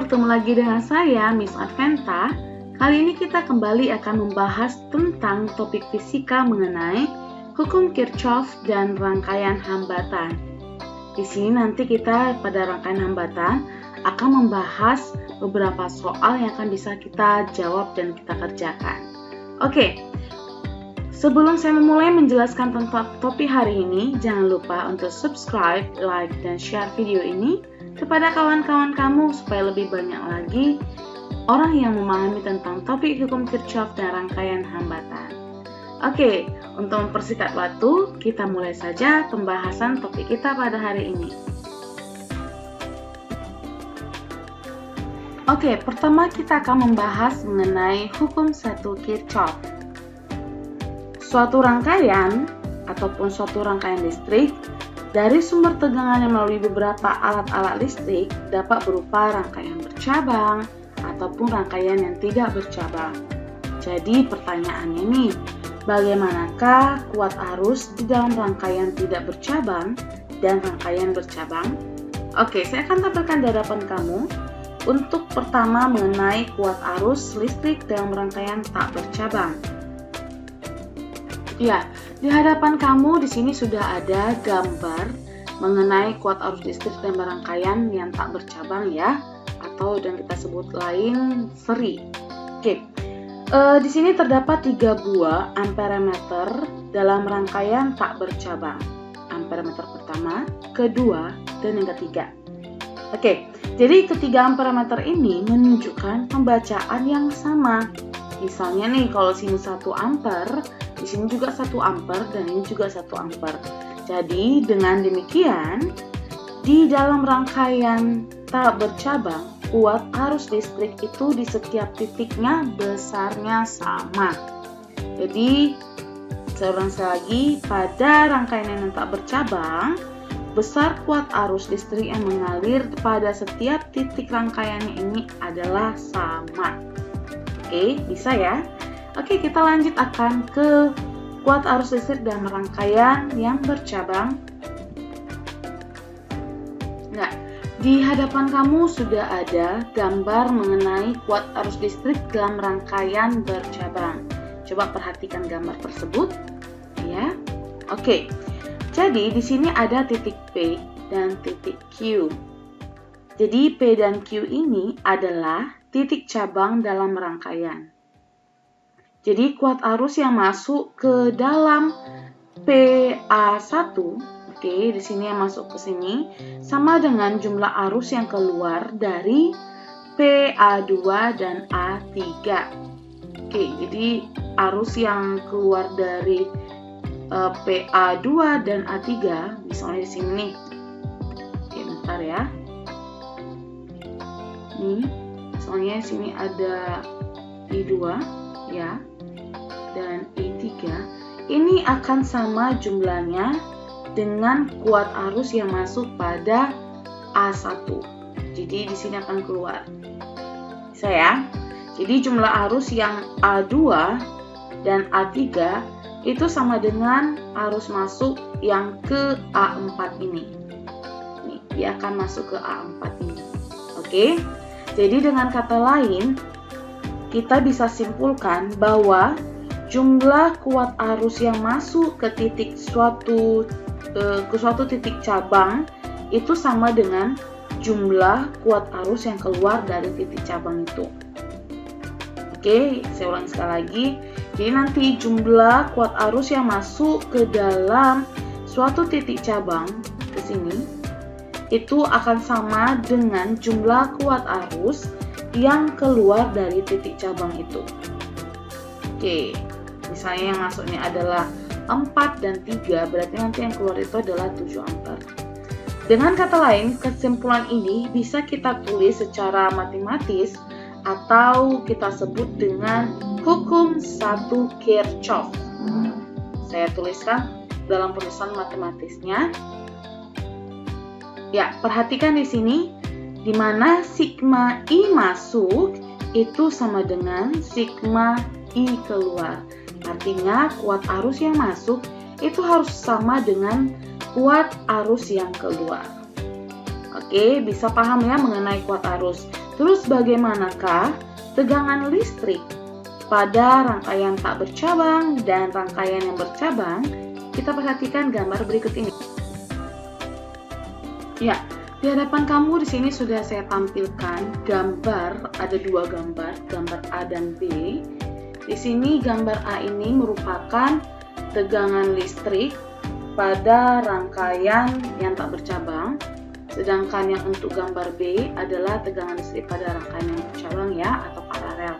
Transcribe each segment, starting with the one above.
bertemu lagi dengan saya, Miss Adventa. Kali ini kita kembali akan membahas tentang topik fisika mengenai hukum Kirchhoff dan rangkaian hambatan. Di sini nanti kita pada rangkaian hambatan akan membahas beberapa soal yang akan bisa kita jawab dan kita kerjakan. Oke, sebelum saya memulai menjelaskan tentang topik hari ini, jangan lupa untuk subscribe, like, dan share video ini kepada kawan-kawan kamu supaya lebih banyak lagi orang yang memahami tentang topik hukum Kirchhoff dan rangkaian hambatan. Oke, untuk mempersingkat waktu, kita mulai saja pembahasan topik kita pada hari ini. Oke, pertama kita akan membahas mengenai hukum 1 Kirchhoff. Suatu rangkaian ataupun suatu rangkaian listrik dari sumber tegangan yang melalui beberapa alat-alat listrik dapat berupa rangkaian bercabang ataupun rangkaian yang tidak bercabang. Jadi pertanyaannya nih, bagaimanakah kuat arus di dalam rangkaian tidak bercabang dan rangkaian bercabang? Oke, saya akan tampilkan di hadapan kamu. Untuk pertama mengenai kuat arus listrik dalam rangkaian tak bercabang. Ya, di hadapan kamu di sini sudah ada gambar mengenai kuat arus listrik dalam rangkaian yang tak bercabang ya, atau yang kita sebut lain seri. Oke, di sini terdapat 3 buah amperemeter dalam rangkaian tak bercabang. Amperemeter pertama, kedua, dan yang ketiga. Oke, jadi ketiga amperemeter ini menunjukkan pembacaan yang sama. Misalnya nih, kalau sini 1 ampere, di sini juga 1 ampere, dan ini juga 1 ampere. Jadi dengan demikian, di dalam rangkaian tak bercabang, kuat arus listrik itu di setiap titiknya besarnya sama. Jadi, saya ulang lagi, pada rangkaian yang tak bercabang, besar kuat arus listrik yang mengalir pada setiap titik rangkaiannya ini adalah sama. Oke, bisa ya? Oke, kita lanjut akan ke kuat arus listrik dalam rangkaian yang bercabang. Nah, di hadapan kamu sudah ada gambar mengenai kuat arus listrik dalam rangkaian bercabang. Coba perhatikan gambar tersebut, ya. Oke. Jadi di sini ada titik P dan titik Q. Jadi P dan Q ini adalah titik cabang dalam rangkaian. Jadi kuat arus yang masuk ke dalam PA1, oke, di sini yang masuk ke sini sama dengan jumlah arus yang keluar dari PA2 dan A3. Oke, jadi arus yang keluar dari PA2 dan A3, misalnya di sini nih. Oke, bentar ya. Nih, misalnya di sini ada I2 ya, dan I3. Ini akan sama jumlahnya dengan kuat arus yang masuk pada A1. Jadi di sini akan keluar. Bisa ya? Jadi jumlah arus yang A2 dan A3 itu sama dengan arus masuk yang ke A4 ini. Nih, dia akan masuk ke A4 ini. Oke? Jadi dengan kata lain, kita bisa simpulkan bahwa jumlah kuat arus yang masuk ke titik suatu titik cabang itu sama dengan jumlah kuat arus yang keluar dari titik cabang itu. Oke, saya ulangi sekali lagi. Jadi nanti jumlah kuat arus yang masuk ke dalam suatu titik cabang ke sini itu akan sama dengan jumlah kuat arus yang keluar dari titik cabang itu. Oke, misalnya yang masuknya adalah 4 dan 3, berarti nanti yang keluar itu adalah 7 ampere. Dengan kata lain, kesimpulan ini bisa kita tulis secara matematis atau kita sebut dengan hukum 1 Kirchhoff. Saya tuliskan dalam penulisan matematisnya. Ya, perhatikan di sini di mana sigma I masuk itu sama dengan sigma I keluar. Artinya kuat arus yang masuk itu harus sama dengan kuat arus yang keluar. Oke, bisa paham ya mengenai kuat arus. Terus bagaimanakah tegangan listrik pada rangkaian tak bercabang dan rangkaian yang bercabang? Kita perhatikan gambar berikut ini. Ya, di hadapan kamu di sini sudah saya tampilkan gambar, ada dua gambar A dan B. Di sini gambar A ini merupakan tegangan listrik pada rangkaian yang tak bercabang, sedangkan yang untuk gambar B adalah tegangan listrik pada rangkaian yang bercabang ya, atau paralel.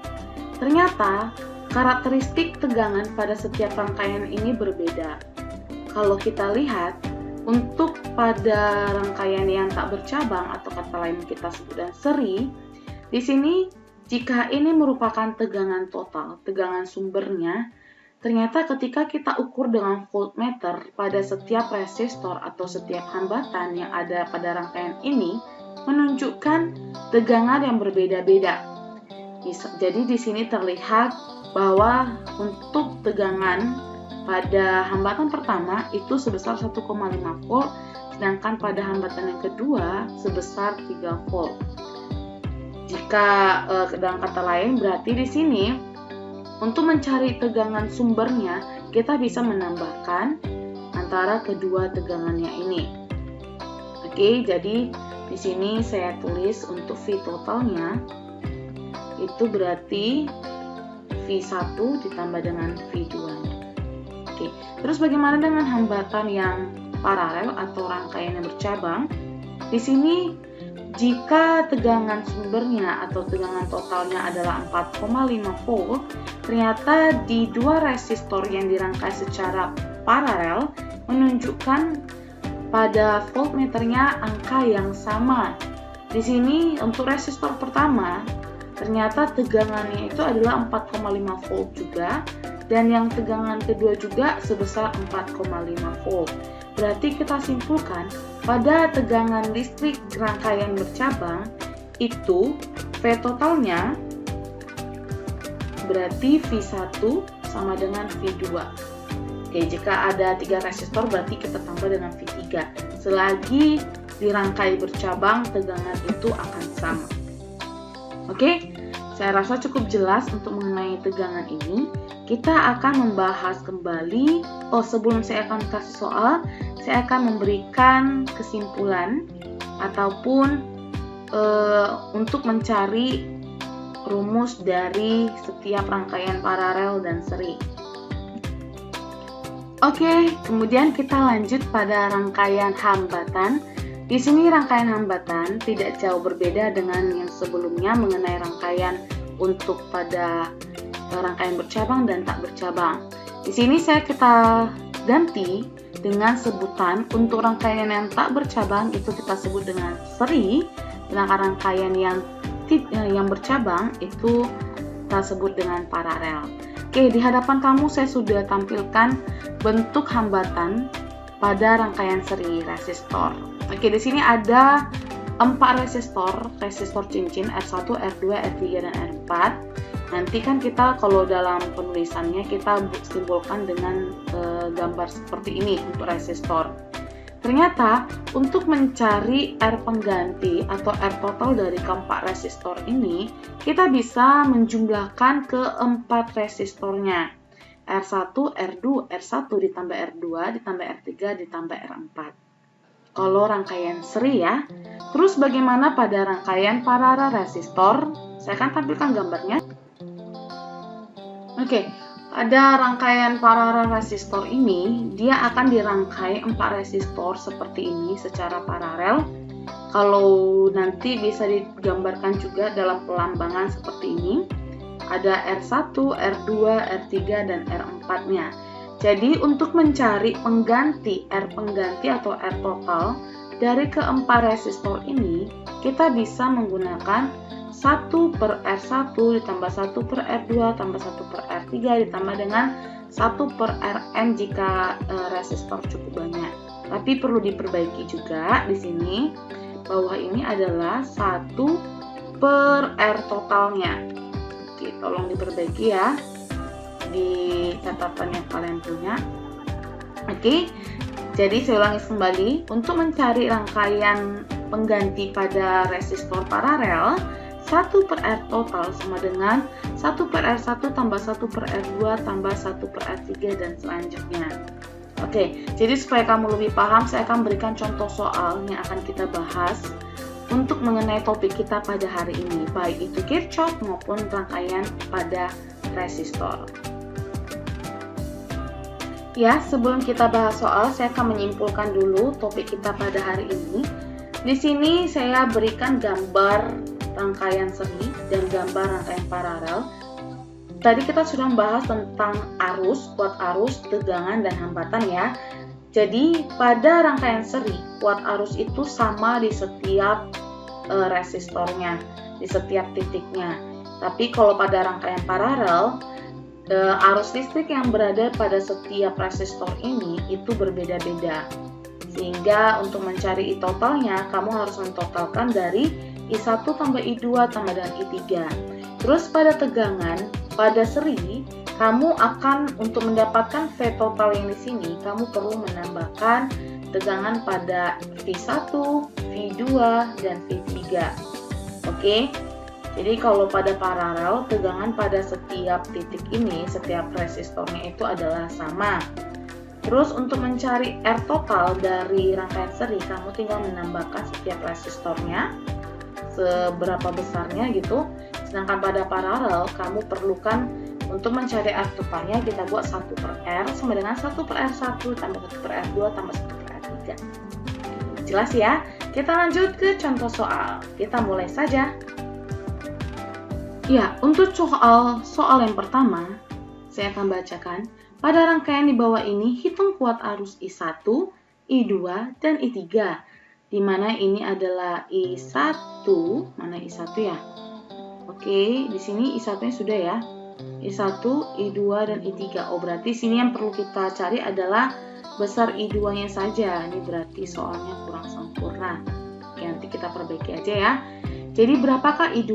Ternyata karakteristik tegangan pada setiap rangkaian ini berbeda. Kalau kita lihat, untuk pada rangkaian yang tak bercabang atau kata lain kita sebut dan seri, di sini jika ini merupakan tegangan total, tegangan sumbernya, ternyata ketika kita ukur dengan voltmeter pada setiap resistor atau setiap hambatan yang ada pada rangkaian ini menunjukkan tegangan yang berbeda-beda. Jadi di sini terlihat bahwa untuk tegangan pada hambatan pertama itu sebesar 1,5 volt, sedangkan pada hambatan yang kedua sebesar 3 volt. Jika dalam kata lain berarti di sini untuk mencari tegangan sumbernya kita bisa menambahkan antara kedua tegangannya ini. Oke, jadi di sini saya tulis untuk V totalnya itu berarti V1 ditambah dengan V2. Oke, terus bagaimana dengan hambatan yang paralel atau rangkaian yang bercabang? Di sini jika tegangan sumbernya atau tegangan totalnya adalah 4,5 volt, ternyata di dua resistor yang dirangkai secara paralel menunjukkan pada voltmeternya angka yang sama. Di sini untuk resistor pertama, ternyata tegangannya itu adalah 4,5 volt juga, dan yang tegangan kedua juga sebesar 4,5 volt. Berarti kita simpulkan pada tegangan listrik rangkaian bercabang itu V totalnya berarti V1 sama dengan V2. Oke, jika ada 3 resistor berarti kita tambah dengan V3. Selagi dirangkai bercabang tegangan itu akan sama. Oke, saya rasa cukup jelas untuk mengenai tegangan ini. Kita akan membahas kembali. Sebelum saya akan kasih soal, saya akan memberikan kesimpulan ataupun untuk mencari rumus dari setiap rangkaian paralel dan seri. Oke, kemudian kita lanjut pada rangkaian hambatan. Di sini rangkaian hambatan tidak jauh berbeda dengan yang sebelumnya mengenai rangkaian untuk pada rangkaian bercabang dan tak bercabang. Di sini kita ganti dengan sebutan untuk rangkaian yang tak bercabang itu kita sebut dengan seri, sedangkan rangkaian yang bercabang itu kita sebut dengan paralel. Oke, di hadapan kamu saya sudah tampilkan bentuk hambatan pada rangkaian seri resistor. Oke, di sini ada 4 resistor cincin R1, R2, R3, dan R4. Nanti kan kita kalau dalam penulisannya kita simbolkan dengan gambar seperti ini untuk resistor. Ternyata untuk mencari R pengganti atau R total dari keempat resistor ini, kita bisa menjumlahkan keempat resistornya. R1, R2, R1 ditambah R2, ditambah R3, ditambah R4. Kalau rangkaian seri ya. Terus bagaimana pada rangkaian paralel resistor? Saya akan tampilkan gambarnya. Oke, pada rangkaian paralel resistor ini, dia akan dirangkai 4 resistor seperti ini secara paralel. Kalau nanti bisa digambarkan juga dalam pelambangan seperti ini. Ada R1, R2, R3, dan R4-nya. Jadi untuk mencari pengganti R pengganti atau R total dari keempat resistor ini, kita bisa menggunakan 1 per R1 ditambah 1 per R2 tambah 1 per R3 ditambah dengan 1 per Rn jika resistor cukup banyak. Tapi perlu diperbaiki juga di sini bahwa ini adalah 1 per R totalnya. Oke, tolong diperbaiki ya di catatan yang kalian punya. Oke, jadi saya ulangi kembali. Untuk mencari rangkaian pengganti pada resistor paralel, 1 per R total sama dengan 1 per R1 tambah 1 per R2 tambah 1 per R3 dan selanjutnya. Oke, jadi supaya kamu lebih paham, saya akan berikan contoh soal yang akan kita bahas untuk mengenai topik kita pada hari ini, baik itu Kirchhoff maupun rangkaian pada resistor. Ya, sebelum kita bahas soal, saya akan menyimpulkan dulu topik kita pada hari ini. Di sini saya berikan gambar rangkaian seri dan gambar rangkaian paralel. Tadi kita sudah membahas tentang arus, kuat arus, tegangan, dan hambatan ya. Jadi pada rangkaian seri, kuat arus itu sama di setiap resistornya, di setiap titiknya. Tapi kalau pada rangkaian paralel, arus listrik yang berada pada setiap resistor ini itu berbeda-beda. Sehingga untuk mencari I totalnya, kamu harus mentotalkan dari I1 tambah I2 tambah dengan I3. Terus pada tegangan, pada seri, kamu akan untuk mendapatkan V total yang di sini, kamu perlu menambahkan tegangan pada V1, V2, dan V3. Oke, jadi kalau pada paralel, tegangan pada setiap titik ini, setiap resistornya itu adalah sama. Terus untuk mencari R total dari rangkaian seri, kamu tinggal menambahkan setiap resistornya, seberapa besarnya gitu. Sedangkan pada paralel, kamu perlukan untuk mencari R totalnya, kita buat 1 per R sama dengan 1 per R1 tambah 1 per R2 tambah 1 per R3. Jelas ya? Kita lanjut ke contoh soal. Kita mulai saja. Ya, untuk soal yang pertama, saya akan bacakan. Pada rangkaian di bawah ini, hitung kuat arus I1, I2, dan I3. Di mana ini adalah I1, mana I1 ya? Oke, di sini I1-nya sudah ya. I1, I2, dan I3. Oh, berarti sini yang perlu kita cari adalah besar I2-nya saja. Ini berarti soalnya kurang sempurna. Oke, nanti kita perbaiki aja ya. Jadi berapakah I2?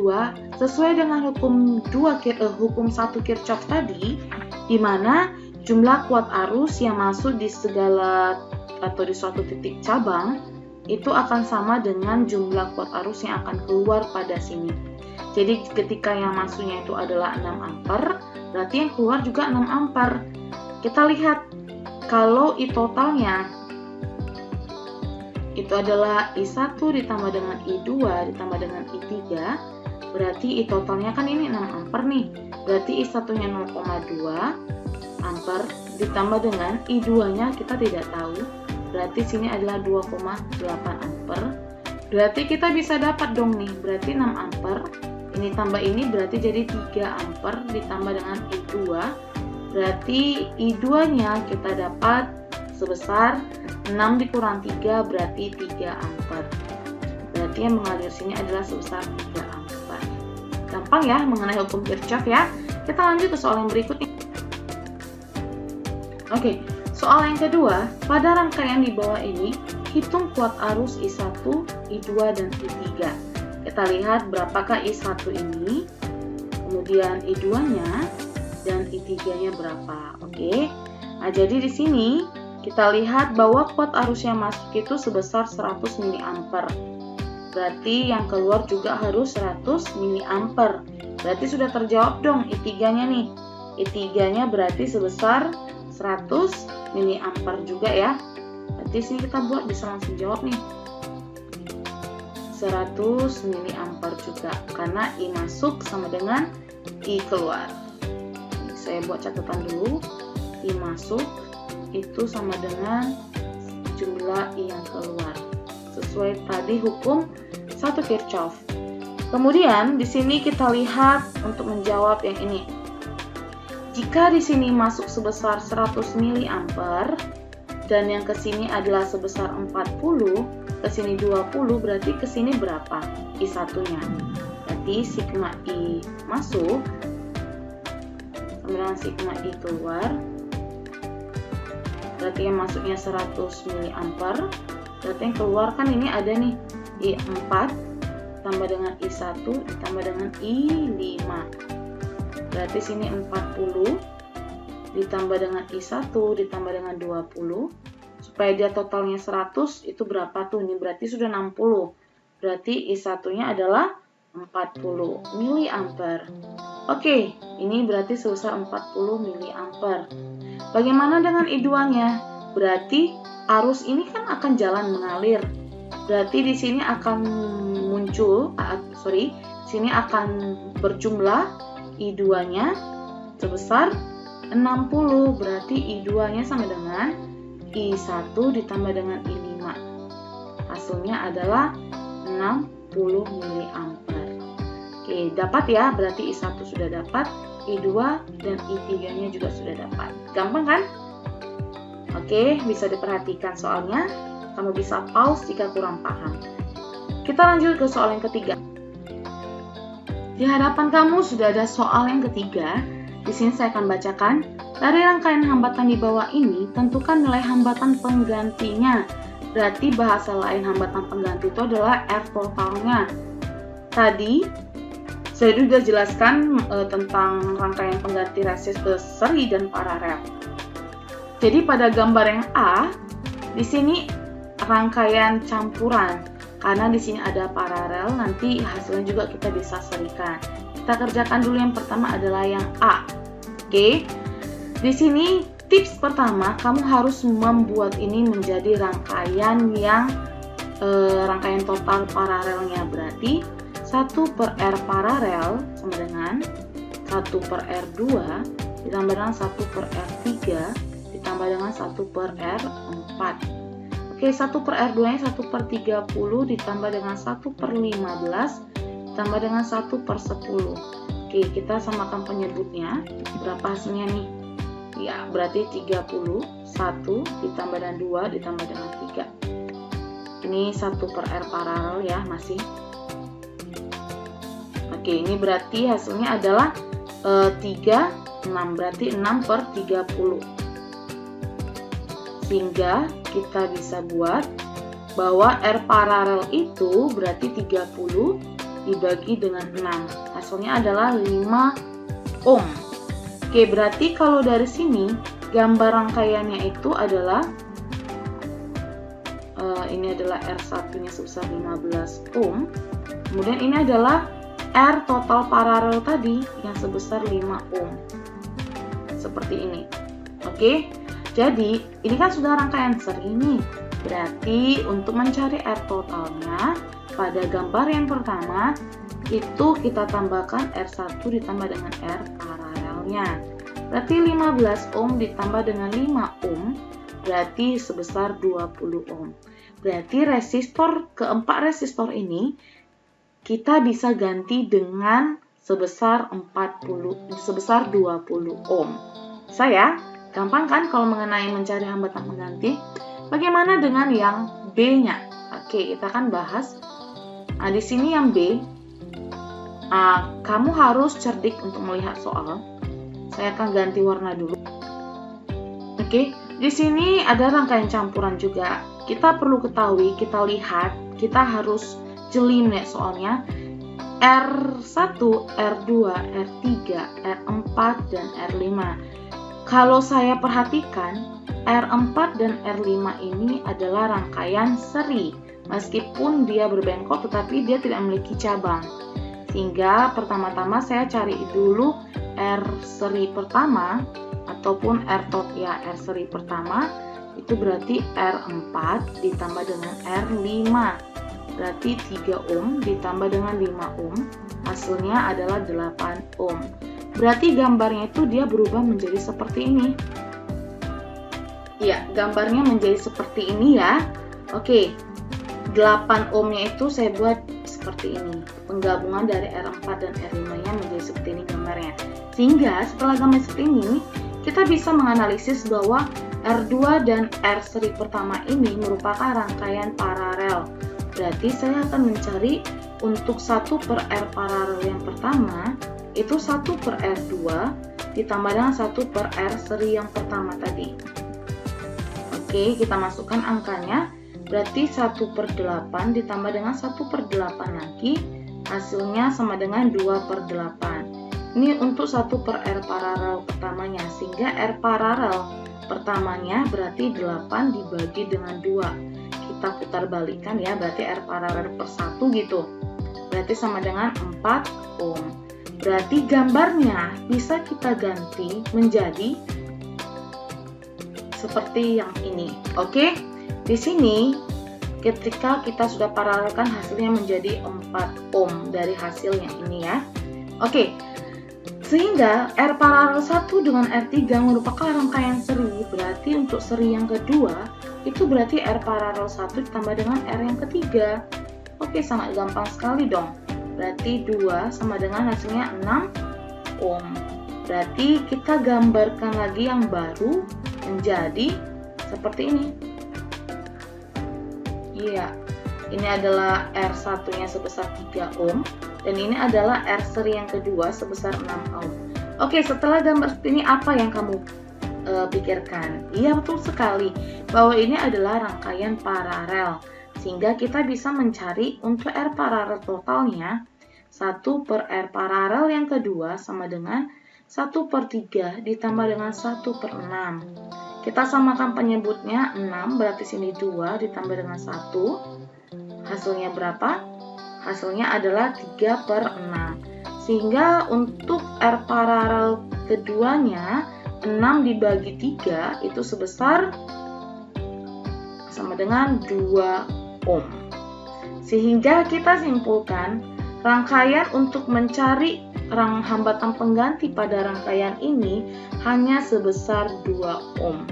Sesuai dengan hukum 1 Kirchhoff tadi, di mana jumlah kuat arus yang masuk di segala atau di suatu titik cabang itu akan sama dengan jumlah kuat arus yang akan keluar pada sini. Jadi ketika yang masuknya itu adalah 6 ampere, berarti yang keluar juga 6 ampere. Kita lihat, kalau I totalnya itu adalah I1 ditambah dengan I2 ditambah dengan I3, berarti I totalnya kan ini 6 ampere nih. Berarti I1-nya 0,2 ampere ditambah dengan I2-nya kita tidak tahu. Berarti sini adalah 2,8 ampere. Berarti kita bisa dapat dong nih, berarti 6 ampere. Ini tambah ini berarti jadi 3 ampere ditambah dengan I2. Berarti I2-nya kita dapat sebesar 6 dikurang 3 berarti 3 ampere. Berarti yang mengalir sini adalah sebesar 3 ampere. Gampang ya mengenai hukum Kirchhoff ya. Kita lanjut ke soal yang berikutnya. Oke, soal yang kedua, pada rangkaian di bawah ini, hitung kuat arus I1, I2, dan I3. Kita lihat berapakah I1 ini, kemudian I2-nya, dan I3-nya berapa. Oke, nah jadi di sini kita lihat bahwa kuat arus yang masuk itu sebesar 100 mA. Berarti yang keluar juga harus 100 mA. Berarti sudah terjawab dong I3-nya nih. I3-nya berarti sebesar 100 mA juga ya. Berarti sini kita buat bisa langsung jawab nih. 100 mA juga karena I masuk sama dengan I keluar. Saya buat catatan dulu. I masuk itu sama dengan jumlah I yang keluar. Sesuai tadi hukum 1 Kirchhoff. Kemudian di sini kita lihat untuk menjawab yang ini. Jika di sini masuk sebesar 100 mA dan yang ke sini adalah sebesar 40, ke sini 20, berarti ke sini berapa? I1-nya. Berarti sigma I masuk sama dengan sigma I keluar. Berarti yang masuknya 100 mA. Berarti yang keluar kan ini ada nih I4 tambah dengan I1 ditambah dengan I5. Berarti sini 40 ditambah dengan I1 ditambah dengan 20. Supaya dia totalnya 100, itu berapa tuh? Ini berarti sudah 60. Berarti I1-nya adalah 40 miliampere. Oke, ini berarti sebesar 40 miliampere. Bagaimana dengan I2-nya? Berarti arus ini kan akan jalan mengalir. Berarti di sini akan sini akan berjumlah I2-nya sebesar 60. Berarti I2-nya sama dengan I1 ditambah dengan I5. Hasilnya adalah 60 miliampere. Oke, dapat ya, berarti I1 sudah dapat, I2 dan I3-nya juga sudah dapat. Gampang kan? Oke, bisa diperhatikan soalnya. Kamu bisa pause jika kurang paham. Kita lanjut ke soal yang ketiga. Di hadapan kamu sudah ada soal yang ketiga. Di sini saya akan bacakan. Dari rangkaian hambatan di bawah ini, tentukan nilai hambatan penggantinya. Berarti bahasa lain hambatan pengganti itu adalah R totalnya. Tadi saya juga jelaskan tentang rangkaian pengganti resistor seri dan paralel. Jadi pada gambar yang A, di sini rangkaian campuran. Karena di sini ada paralel, nanti hasilnya juga kita bisa serikan. Kita kerjakan dulu yang pertama adalah yang A. Oke. Di sini tips pertama, kamu harus membuat ini menjadi rangkaian yang rangkaian total paralelnya, berarti 1/R paralel sama dengan 1/R2 ditambah dengan 1/R3 ditambah dengan 1/R4. Oke, 1/R2 nya 1/30 ditambah dengan 1/15 ditambah dengan 1/10. Oke, kita samakan penyebutnya. Berapa hasilnya nih? Ya, berarti 30. 1 ditambah dengan 2 ditambah dengan 3. Ini 1/R paralel ya, masih. Oke, ini berarti hasilnya adalah 36, berarti 6/30. Sehingga kita bisa buat bahwa R paralel itu berarti 30 dibagi dengan 6. Hasilnya adalah 5 ohm. Oke, berarti kalau dari sini gambar rangkaiannya itu adalah ini adalah R1-nya sebesar 15 ohm. Kemudian ini adalah R total paralel tadi yang sebesar 5 ohm. Seperti ini. Oke. Jadi, ini kan sudah rangkaian seri nih. Berarti untuk mencari R totalnya pada gambar yang pertama itu kita tambahkan R1 ditambah dengan R paralelnya. Berarti 15 ohm ditambah dengan 5 ohm berarti sebesar 20 ohm. Berarti keempat resistor ini kita bisa ganti dengan sebesar 20 ohm. Saya gampang kan kalau mengenai mencari hambatan pengganti? Bagaimana dengan yang B-nya? Oke, kita akan bahas. Nah, di sini yang B, kamu harus cerdik untuk melihat soal. Saya akan ganti warna dulu. Oke, di sini ada rangkaian campuran juga. Kita perlu ketahui, kita lihat, kita harus jeli melihat soalnya. R1, R2, R3, R4, dan R5. Kalau saya perhatikan, R4 dan R5 ini adalah rangkaian seri. Meskipun dia berbengkok, tetapi dia tidak memiliki cabang. Sehingga pertama-tama saya cari dulu R seri pertama, ataupun R seri pertama, itu berarti R4 ditambah dengan R5. Berarti 3 ohm ditambah dengan 5 ohm, hasilnya adalah 8 ohm. Berarti gambarnya itu dia berubah menjadi seperti ini. Ya, gambarnya menjadi seperti ini ya. Oke, 8 ohmnya itu saya buat seperti ini. Penggabungan dari R4 dan R5-nya menjadi seperti ini gambarnya. Sehingga setelah gambar seperti ini, kita bisa menganalisis bahwa R2 dan R seri pertama ini merupakan rangkaian paralel. Berarti saya akan mencari untuk 1/R paralel yang pertama, itu 1/R2 ditambah dengan 1/R seri yang pertama tadi. Oke, kita masukkan angkanya. Berarti 1/8 ditambah dengan 1/8 lagi, hasilnya sama dengan 2/8. Ini untuk 1/R paralel pertamanya, sehingga R paralel pertamanya berarti 8 dibagi dengan 2. Kita putar balikan ya, berarti R paralel per 1 gitu. berarti sama dengan 4 ohm. Berarti gambarnya bisa kita ganti menjadi seperti yang ini. Oke, di sini ketika kita sudah paralelkan hasilnya menjadi 4 ohm dari hasil yang ini ya. Oke, sehingga R paralel 1 dengan R3 merupakan rangkaian seri. Berarti untuk seri yang kedua, itu berarti R paralel 1 ditambah dengan R yang ketiga. Oke, sangat gampang sekali dong. Berarti 2 sama dengan hasilnya 6 ohm. Berarti kita gambarkan lagi yang baru menjadi seperti ini. Iya, ini adalah R1-nya sebesar 3 ohm. Dan ini adalah R seri yang kedua sebesar 6 ohm. Oke, setelah gambar seperti ini, apa yang kamu pikirkan? Iya, betul sekali, bahwa ini adalah rangkaian paralel. Sehingga kita bisa mencari untuk R paralel totalnya 1 per R paralel yang kedua sama dengan 1/3 ditambah dengan 1/6. Kita samakan penyebutnya 6, berarti sini 2 ditambah dengan 1. Hasilnya berapa? Hasilnya adalah 3/6. Sehingga untuk R paralel keduanya 6 dibagi 3 itu sebesar sama dengan 2 ohm. Sehingga kita simpulkan rangkaian untuk mencari hambatan pengganti pada rangkaian ini hanya sebesar 2 ohm.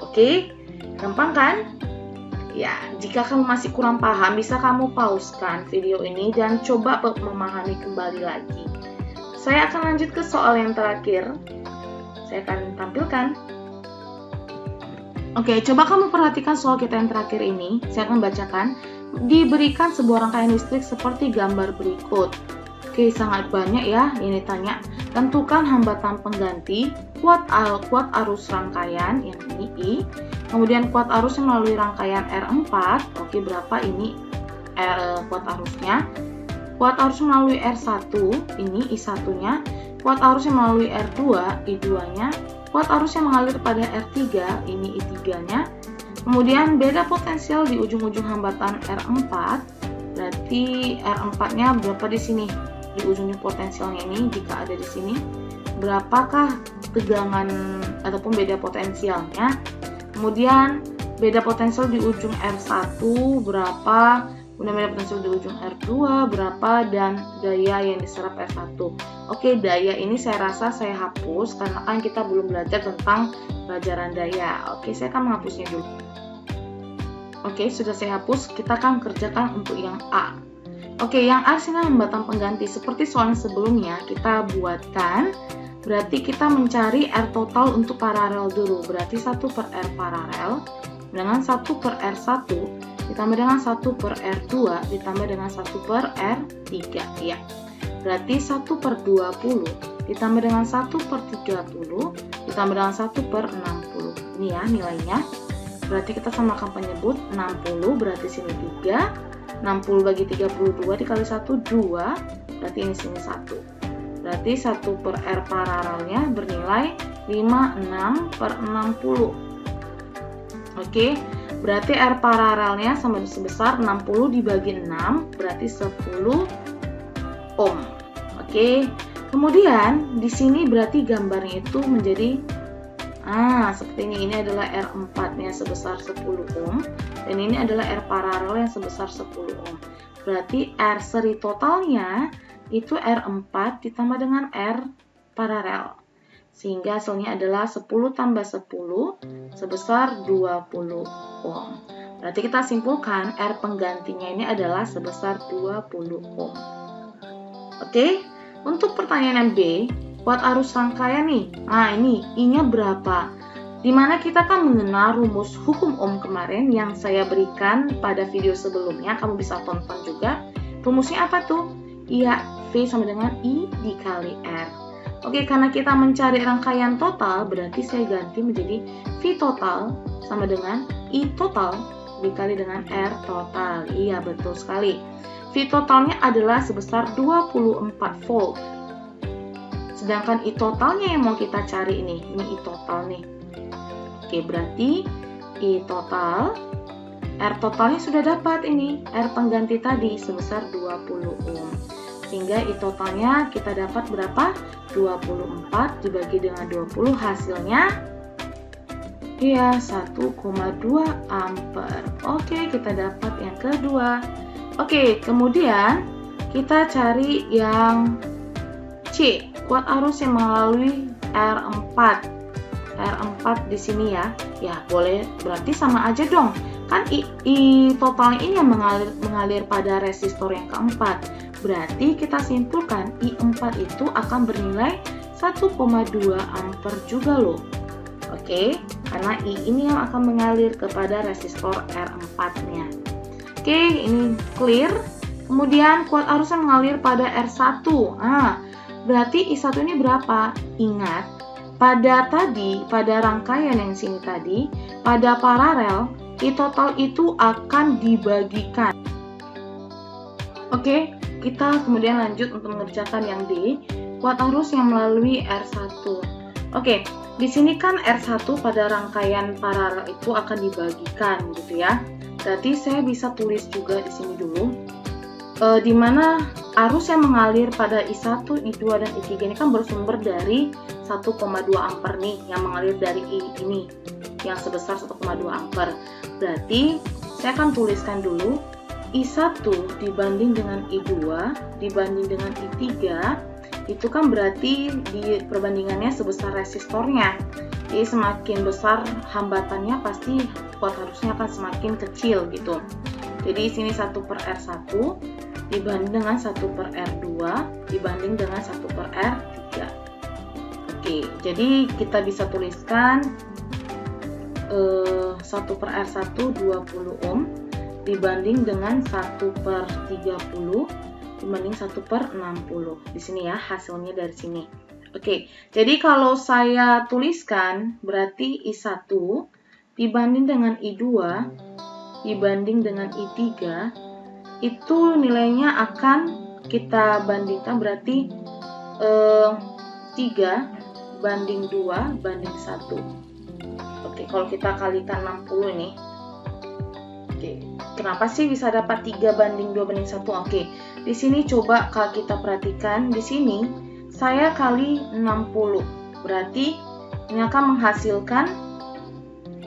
Oke, gampang kan? Ya, jika kamu masih kurang paham, bisa kamu pauskan video ini dan coba memahami kembali lagi. Saya akan lanjut ke soal yang terakhir. Saya akan tampilkan. Oke, coba kamu perhatikan soal kita yang terakhir ini. Saya akan bacakan. Diberikan sebuah rangkaian listrik seperti gambar berikut. Oke, sangat banyak ya ini tanya. Tentukan hambatan pengganti, kuat arus rangkaian, yang ini I. Kemudian kuat arus yang melalui rangkaian R4, oke berapa ini kuat arusnya. Kuat arus melalui R1, ini I1-nya. Kuat arus yang melalui R2, I2-nya. Kuat arus yang mengalir pada R3, ini I3-nya. Kemudian beda potensial di ujung-ujung hambatan R4, berarti R4-nya berapa di sini? Di ujung potensialnya ini, jika ada di sini. Berapakah tegangan ataupun beda potensialnya? Kemudian beda potensial di ujung R1 berapa, kemudian beda potensial di ujung R2 berapa, dan daya yang diserap R1. Oke, daya ini saya rasa saya hapus karena kan kita belum belajar tentang pelajaran daya. Oke, saya akan menghapusnya dulu. Oke, sudah saya hapus. Kita akan kerjakan untuk yang A. Oke, yang A sini hambatan pengganti. Seperti soal yang sebelumnya kita buatkan. Berarti kita mencari R total untuk paralel dulu. Berarti 1 per R paralel dengan 1 per R1 ditambah dengan 1 per R2 ditambah dengan 1 per R3. Ya. Berarti 1 per 20 ditambah dengan 1 per 30 ditambah dengan 1 per 60. Ini ya nilainya. Berarti kita samakan penyebut 60, berarti sini 3. 60 bagi 32 dikali 1, 2. Berarti ini sini 1. Berarti 1 per R paralelnya bernilai 56 per 60. Oke, berarti R paralelnya sama sebesar 60 dibagi 6, berarti 10 ohm. Oke, kemudian di sini berarti gambarnya itu menjadi seperti ini. Ini adalah R4-nya sebesar 10 ohm, dan ini adalah R paralel yang sebesar 10 ohm. Berarti R seri totalnya itu R4 ditambah dengan R paralel. Sehingga hasilnya adalah 10 tambah 10 sebesar 20 ohm. Berarti kita simpulkan R penggantinya ini adalah sebesar 20 ohm. Oke, untuk pertanyaan B, kuat arus rangkaian nih. Ini I-nya berapa? Dimana kita kan mengenal rumus hukum Ohm kemarin yang saya berikan pada video sebelumnya. Kamu bisa tonton juga. Rumusnya apa tuh? Iya, V sama dengan I dikali R. Oke, karena kita mencari rangkaian total, berarti saya ganti menjadi V total sama dengan I total dikali dengan R total. Iya, betul sekali. V totalnya adalah sebesar 24 volt. Sedangkan I totalnya yang mau kita cari ini I total nih. Oke, berarti I total R totalnya sudah dapat ini, R pengganti tadi sebesar 20 ohm. Sehingga I totalnya kita dapat berapa? 24 dibagi dengan 20 hasilnya ya 1,2 ampere. Oke, kita dapat yang kedua. Oke, kemudian kita cari yang C, kuat arus yang melalui R4. R4 di sini ya. Ya, boleh berarti sama aja dong. Kan I totalnya ini yang mengalir pada resistor yang keempat. Berarti kita simpulkan I4 itu akan bernilai 1,2 ampere juga loh. Oke, karena I ini yang akan mengalir kepada resistor R4-nya. Oke, ini clear. Kemudian kuat arus yang mengalir pada R1. Nah, berarti I1 ini berapa? Ingat, pada rangkaian yang sini tadi, pada paralel, I total itu akan dibagikan. Oke, kita kemudian lanjut untuk mengerjakan yang D, kuat arus yang melalui R1. Oke, di sini kan R1 pada rangkaian paralel itu akan dibagikan gitu ya. Berarti saya bisa tulis juga di sini dulu, di mana arus yang mengalir pada I1, I2, dan I3 ini kan bersumber dari 1,2 ampere nih, yang mengalir dari I ini, yang sebesar 1,2 ampere. Berarti saya akan tuliskan dulu I1 dibanding dengan I2 dibanding dengan I3, itu kan berarti di perbandingannya sebesar resistornya. Jadi semakin besar hambatannya pasti kuat arusnya akan semakin kecil gitu. Jadi sini 1/R1 dibanding dengan 1/R2 dibanding dengan 1/R3. Oke, jadi kita bisa tuliskan 1/R1 20 ohm dibanding dengan 1/30 dibanding 1/60. Di sini ya hasilnya dari sini. Oke, jadi kalau saya tuliskan berarti I1 dibanding dengan I2 dibanding dengan I3 itu nilainya akan kita bandingkan berarti 3 banding 2 banding 1. Oke, kalau kita kalikan 60 ini. Oke, kenapa sih bisa dapat 3 banding 2 banding 1? Oke, di sini coba kalau kita perhatikan, di sini saya kali 60. Berarti ini akan menghasilkan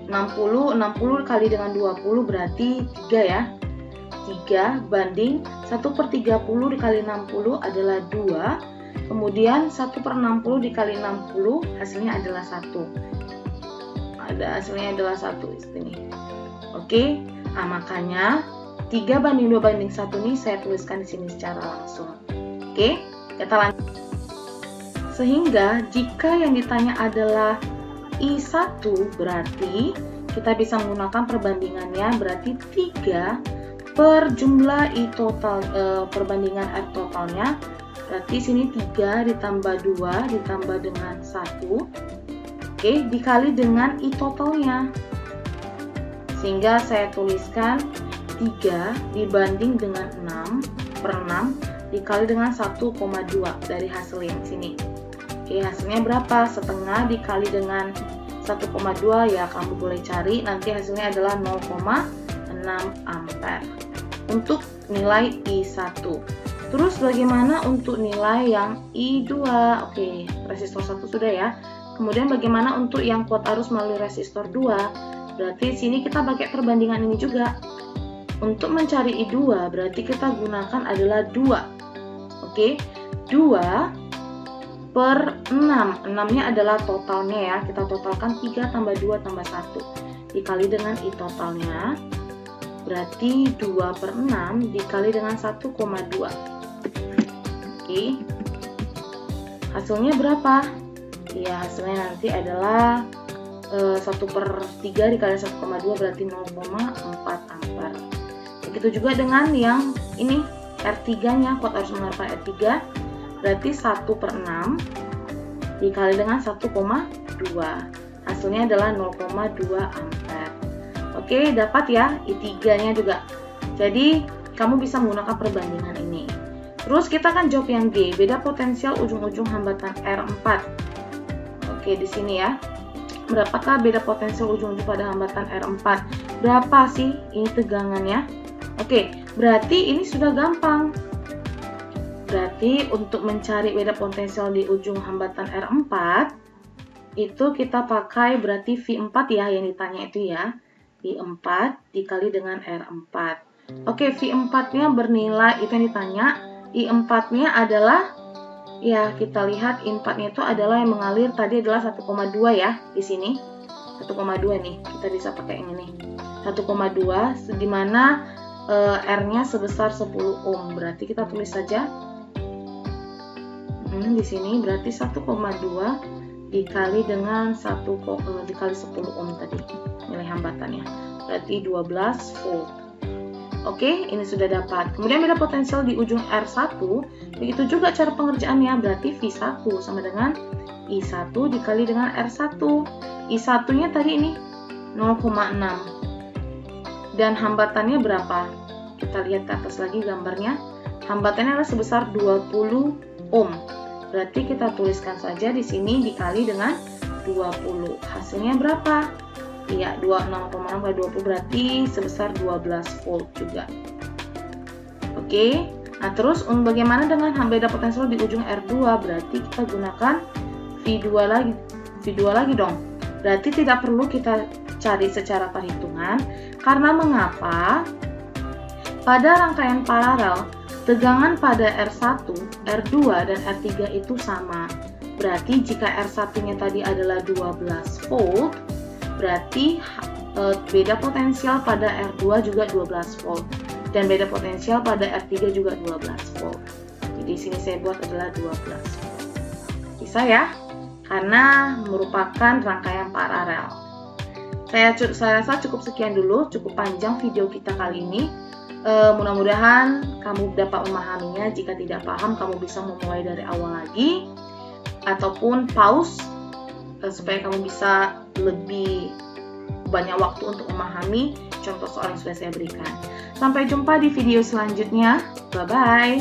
60 kali dengan 20 berarti 3 ya. 3 banding 1/30 dikali 60 adalah 2. Kemudian 1/60 dikali 60 hasilnya adalah 1. Hasilnya adalah 1 di sini. Oke, nah makanya 3 banding 2 banding 1 ini saya tuliskan di sini secara langsung. Oke, kita lanjut. Sehingga jika yang ditanya adalah I1 berarti kita bisa menggunakan perbandingannya berarti 3 per jumlah I total, perbandingan R totalnya berarti sini 3 ditambah 2 ditambah dengan 1. Oke, dikali dengan I totalnya. Sehingga saya tuliskan 3 dibanding dengan 6/6 dikali dengan 1,2 dari hasil yang sini. Oke, hasilnya berapa? Setengah dikali dengan 1,2 ya kamu boleh cari, nanti hasilnya adalah 0,6 ampere untuk nilai I1. Terus bagaimana untuk nilai yang I2? Oke, resistor 1 sudah ya. Kemudian bagaimana untuk yang kuat arus melalui resistor 2? Berarti sini kita pakai perbandingan ini juga. Untuk mencari I2 berarti kita gunakan adalah 2. Oke, 2 per 6. 6-nya adalah totalnya ya. Kita totalkan 3 tambah 2 tambah 1. Dikali dengan I totalnya. Berarti 2 per 6 dikali dengan 1,2. Oke. Hasilnya berapa? Ya, hasilnya nanti adalah 1/3 dikali 1,2 berarti 0,4 ampere. Begitu juga dengan yang ini R3-nya, kuat arus mengalir pada R3 berarti 1/6 dikali dengan 1,2. Hasilnya adalah 0,2 ampere. Oke, dapat ya I3-nya juga. Jadi, kamu bisa menggunakan perbandingan ini. Terus kita akan jawab yang G, beda potensial ujung-ujung hambatan R4. Oke, di sini ya. Berapakah beda potensial ujung-ujung pada hambatan R4? Berapa sih ini tegangannya? Oke, berarti ini sudah gampang. Berarti untuk mencari beda potensial di ujung hambatan R4, itu kita pakai berarti V4 ya, yang ditanya itu ya. V4 dikali dengan R4. Oke, V4-nya bernilai, itu yang ditanya. I4-nya adalah, ya kita lihat I4-nya itu adalah yang mengalir tadi adalah 1,2 ya, di sini. 1,2 nih, kita bisa pakai yang ini. 1,2, di mana R-nya sebesar 10 ohm. Berarti kita tulis saja. Di sini berarti 1,2 dikali dengan dikali 10 ohm tadi. Nilai hambatannya. Berarti 12 volt. Oke, ini sudah dapat. Kemudian beda potensial di ujung R1, begitu juga cara pengerjaannya. Berarti V1 sama dengan I1 dikali dengan R1. I1-nya tadi ini 0,6. Dan hambatannya berapa? Kita lihat ke atas lagi gambarnya. Hambatannya adalah sebesar 20 ohm. Berarti kita tuliskan saja di sini dikali dengan 20. Hasilnya berapa? Iya, 0,6 kali 20 berarti sebesar 12 volt juga. Oke. Nah, terus bagaimana dengan beda potensial di ujung R2? Berarti kita gunakan V2 lagi dong. Berarti tidak perlu kita cari secara perhitungan. Karena mengapa? Pada rangkaian paralel, tegangan pada R1, R2, dan R3 itu sama. Berarti jika R1-nya tadi adalah 12 volt, berarti beda potensial pada R2 juga 12 volt. Dan beda potensial pada R3 juga 12 volt. Jadi di sini saya buat adalah 12 volt. Bisa ya? Karena merupakan rangkaian paralel. Saya rasa cukup sekian dulu, cukup panjang video kita kali ini. Mudah-mudahan kamu dapat memahaminya. Jika tidak paham, kamu bisa memulai dari awal lagi ataupun pause supaya kamu bisa lebih banyak waktu untuk memahami contoh soal yang sudah saya berikan. Sampai jumpa di video selanjutnya. Bye-bye.